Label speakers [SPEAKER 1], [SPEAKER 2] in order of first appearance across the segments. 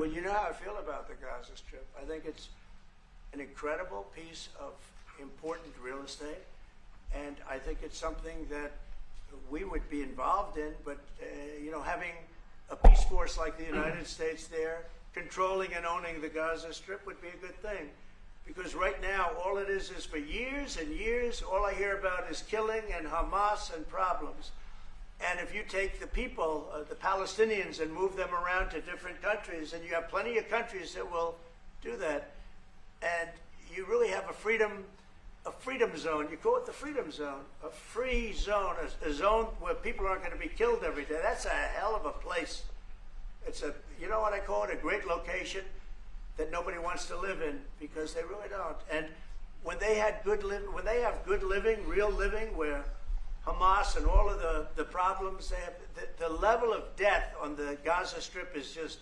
[SPEAKER 1] Well, you know how I feel about the Gaza Strip. I think it's an incredible piece of important real estate, and I think it's something that we would be involved in, but, having a peace force like the United States there, controlling and owning the Gaza Strip would be a good thing. Because right now, all it is for years and years, all I hear about is killing and Hamas and problems. And if you take the people, the Palestinians, and move them around to different countries, and you have plenty of countries that will do that, and you really have a freedom zone. You call it the freedom zone, a free zone, a zone where people aren't going to be killed every day. That's a hell of a place. It's you know what I call it, a great location that nobody wants to live in, because they really don't. And when they have good living, real living, where Hamas and all of the problems they have, the level of death on the Gaza Strip is just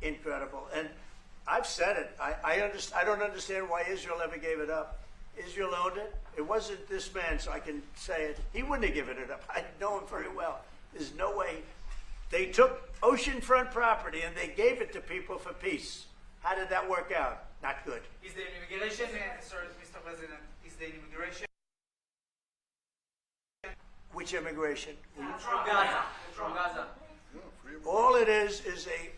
[SPEAKER 1] incredible. And I've said it. I don't understand why Israel ever gave it up. Israel owned it. It wasn't this man, so I can say it. He wouldn't have given it up. I know him very well. There's no way. They took oceanfront property and they gave it to people for peace. How did that work out? Not good.
[SPEAKER 2] Is the immigration, sorry, Mr. President, is the immigration?
[SPEAKER 1] Which immigration?
[SPEAKER 2] From Gaza. From Gaza.
[SPEAKER 1] All it is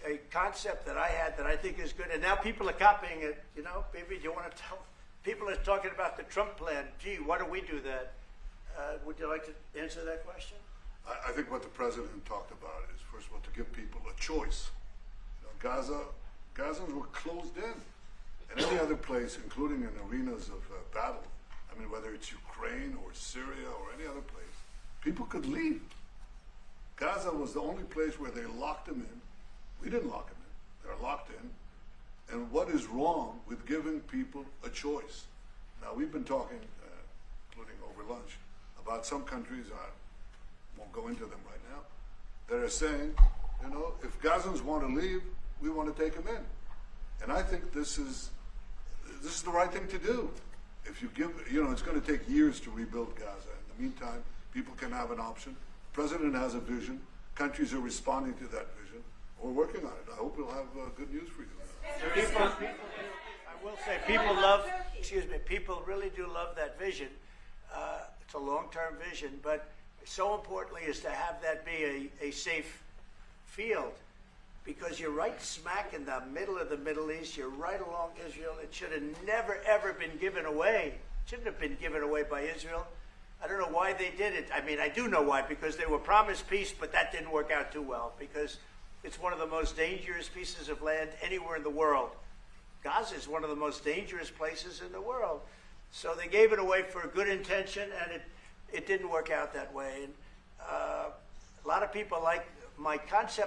[SPEAKER 1] a concept that I had that I think is good, and now people are copying it. Maybe you want to tell? People are talking about the Trump plan. Gee, why don't we do that? Would you like to answer that question?
[SPEAKER 3] I think what the president talked about is, first of all, to give people a choice. Gazans were closed in, and any other place, including in arenas of battle. I mean, whether it's Ukraine or Syria or any other place, people could leave. Gaza was the only place where they locked them in. We didn't lock them in. They're locked in. And what is wrong with giving people a choice? Now, we've been talking, including over lunch, about some countries, I won't go into them right now, that are saying, if Gazans want to leave, we want to take them in. And I think this is the right thing to do. If you give, it's going to take years to rebuild Gaza. In the meantime, people can have an option. The president has a vision. Countries are responding to that vision. We're working on it. I hope we'll have good news for you.
[SPEAKER 1] I will say, people really do love that vision. It's a long-term vision, but so importantly is to have that be a safe field, because you're right smack in the middle of the Middle East. You're right along Israel. It should have never, ever been given away. It shouldn't have been given away by Israel. I don't know why they did it. I mean, I do know why, because they were promised peace, but that didn't work out too well, because it's one of the most dangerous pieces of land anywhere in the world. Gaza is one of the most dangerous places in the world. So they gave it away for a good intention, and it didn't work out that way. And a lot of people like my concept